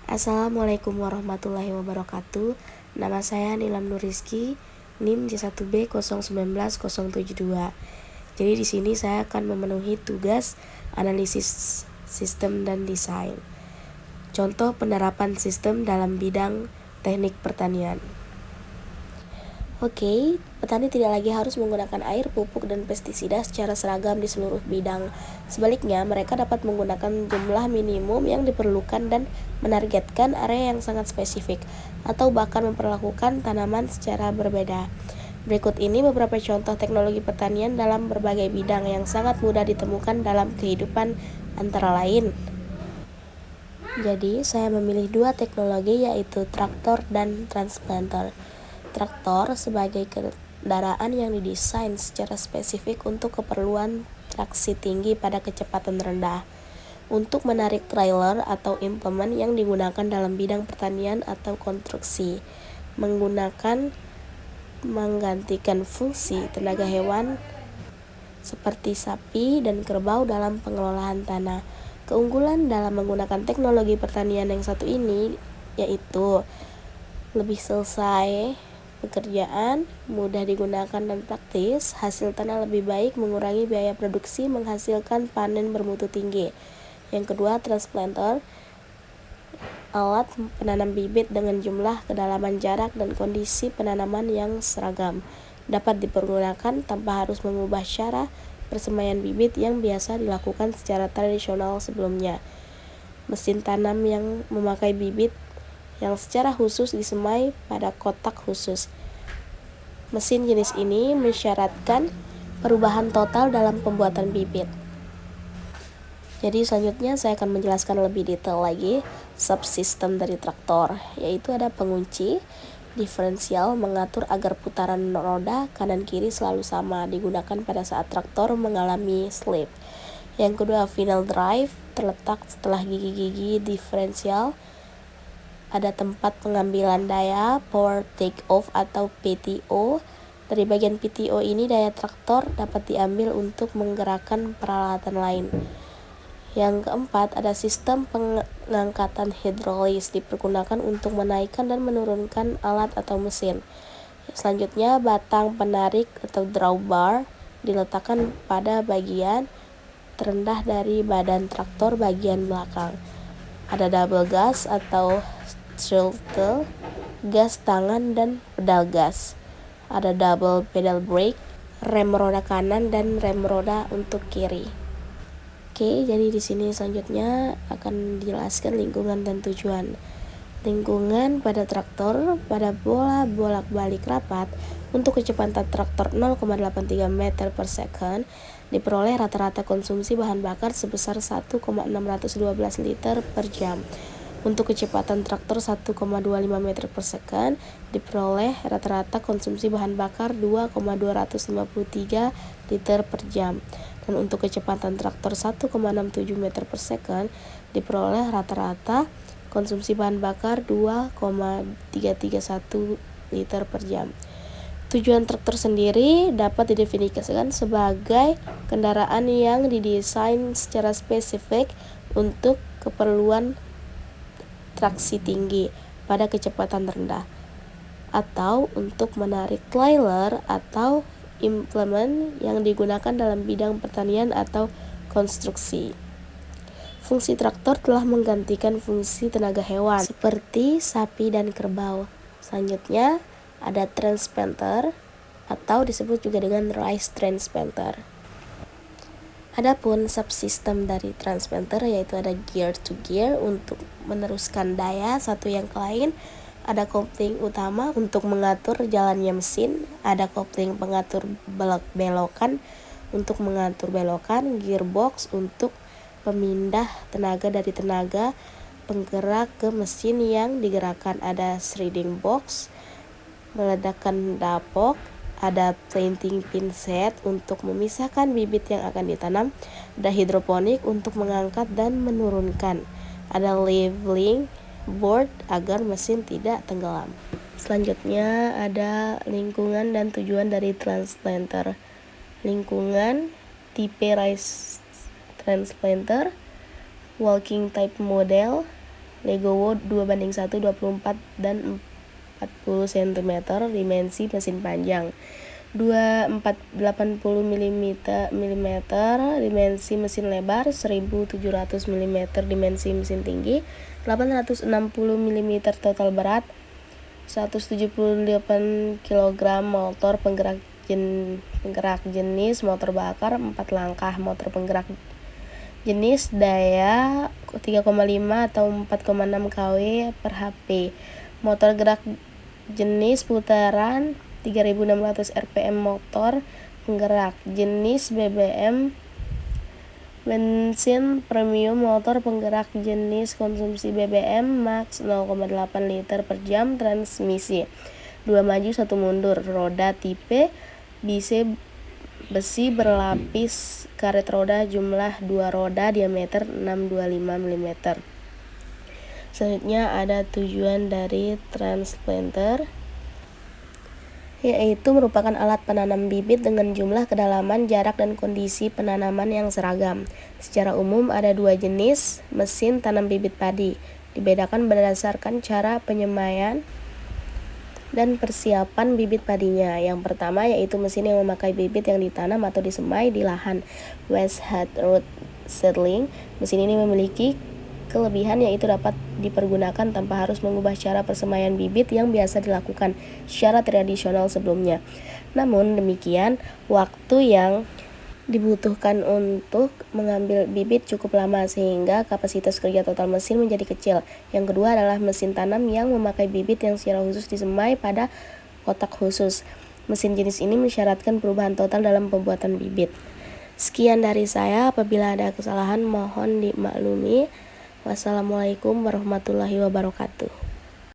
Assalamualaikum warahmatullahi wabarakatuh. Nama saya Nilam Nuriski, NIM J1B0190072. Jadi di sini saya akan memenuhi tugas analisis sistem dan desain. Contoh penerapan sistem dalam bidang teknik pertanian. Oke, petani tidak lagi harus menggunakan air, pupuk, dan pestisida secara seragam di seluruh bidang. Sebaliknya, mereka dapat menggunakan jumlah minimum yang diperlukan dan menargetkan area yang sangat spesifik, atau bahkan memperlakukan tanaman secara berbeda. Berikut ini beberapa contoh teknologi pertanian dalam berbagai bidang yang sangat mudah ditemukan dalam kehidupan, antara lain. Jadi, saya memilih dua teknologi, yaitu traktor dan transplanter. Traktor sebagai kendaraan yang didesain secara spesifik untuk keperluan traksi tinggi pada kecepatan rendah, untuk menarik trailer atau implement yang digunakan dalam bidang pertanian atau konstruksi, menggantikan fungsi tenaga hewan seperti sapi dan kerbau dalam pengelolaan tanah. Keunggulan dalam menggunakan teknologi pertanian yang satu ini yaitu lebih selesai pekerjaan, mudah digunakan dan praktis, hasil tanah lebih baik, mengurangi biaya produksi, menghasilkan panen bermutu tinggi. Yang kedua, transplanter, alat penanam bibit dengan jumlah, kedalaman, jarak, dan kondisi penanaman yang seragam. Dapat dipergunakan tanpa harus mengubah cara persemaian bibit yang biasa dilakukan secara tradisional sebelumnya. Mesin tanam yang memakai bibit yang secara khusus disemai pada kotak khusus. Mesin jenis ini mensyaratkan perubahan total dalam pembuatan bibit. Jadi selanjutnya saya akan menjelaskan lebih detail lagi subsistem dari traktor, yaitu ada pengunci, diferensial mengatur agar putaran roda kanan kiri selalu sama, digunakan pada saat traktor mengalami slip. Yang kedua, final drive, terletak setelah gigi-gigi diferensial. Ada tempat pengambilan daya, power take off atau PTO. Dari bagian PTO ini daya traktor dapat diambil untuk menggerakkan peralatan lain. Yang keempat, ada sistem pengangkatan hidrolis, dipergunakan untuk menaikkan dan menurunkan alat atau mesin. Selanjutnya, batang penarik atau drawbar diletakkan pada bagian terendah dari badan traktor bagian belakang. Ada double gas atau throttle, gas tangan dan pedal gas. Ada double pedal brake, rem roda kanan dan rem roda untuk kiri. Oke, jadi di sini selanjutnya akan dijelaskan lingkungan dan tujuan. Lingkungan pada traktor pada bola bolak-balik rapat untuk kecepatan traktor 0,83 meter per second diperoleh rata-rata konsumsi bahan bakar sebesar 1,612 liter per jam. Untuk kecepatan traktor 1,25 meter per second diperoleh rata-rata konsumsi bahan bakar 2,253 liter per jam. Dan untuk kecepatan traktor 1,67 meter per second diperoleh rata-rata konsumsi bahan bakar 2,331 liter per jam. Tujuan traktor sendiri dapat didefinisikan sebagai kendaraan yang didesain secara spesifik untuk keperluan traksi tinggi pada kecepatan rendah, atau untuk menarik trailer atau implement yang digunakan dalam bidang pertanian atau konstruksi. Fungsi traktor telah menggantikan fungsi tenaga hewan seperti sapi dan kerbau. Selanjutnya ada transplanter atau disebut juga dengan rice transplanter. Adapun subsistem dari transplanter yaitu ada gear to gear untuk meneruskan daya satu yang ke lain, ada kopling utama untuk mengatur jalannya mesin, ada kopling pengatur belokan untuk mengatur belokan, gearbox untuk pemindah tenaga dari tenaga penggerak ke mesin yang digerakkan, ada shredding box, meledakan dapok, ada planting pin set untuk memisahkan bibit yang akan ditanam, ada hidroponik untuk mengangkat dan menurunkan, ada leveling board agar mesin tidak tenggelam. Selanjutnya ada lingkungan dan tujuan dari transplanter. Lingkungan, tipe rice transplanter, walking type model, Legowo 2:1, 24 dan 40 cm, dimensi mesin panjang. 480 mm, dimensi mesin lebar. 1700 mm, dimensi mesin tinggi. 860 mm total berat. 178 kg, motor penggerak jenis motor bakar 4 langkah, motor penggerak jenis daya 3,5 atau 4,6 kW per HP, motor gerak jenis putaran 3600 rpm, motor penggerak jenis BBM bensin premium, motor penggerak jenis konsumsi BBM max 0,8 liter per jam, transmisi 2 maju 1 mundur, roda tipe besi berlapis, karet roda jumlah 2 roda, diameter 625 mm. Selanjutnya ada tujuan dari transplanter, yaitu merupakan alat penanam bibit dengan jumlah, kedalaman, jarak, dan kondisi penanaman yang seragam. Secara umum ada 2 jenis mesin tanam bibit padi, dibedakan berdasarkan cara penyemaian dan persiapan bibit padinya. Yang pertama yaitu mesin yang memakai bibit yang ditanam atau disemai di lahan, West Head Root Seedling. Mesin ini memiliki kelebihan yaitu dapat dipergunakan tanpa harus mengubah cara persemaian bibit yang biasa dilakukan secara tradisional sebelumnya. Namun demikian, waktu yang dibutuhkan untuk mengambil bibit cukup lama sehingga kapasitas kerja total mesin menjadi kecil. Yang kedua adalah mesin tanam yang memakai bibit yang secara khusus disemai pada kotak khusus. Mesin jenis ini mensyaratkan perubahan total dalam pembuatan bibit. Sekian dari saya, apabila ada kesalahan mohon dimaklumi. Wassalamualaikum warahmatullahi wabarakatuh.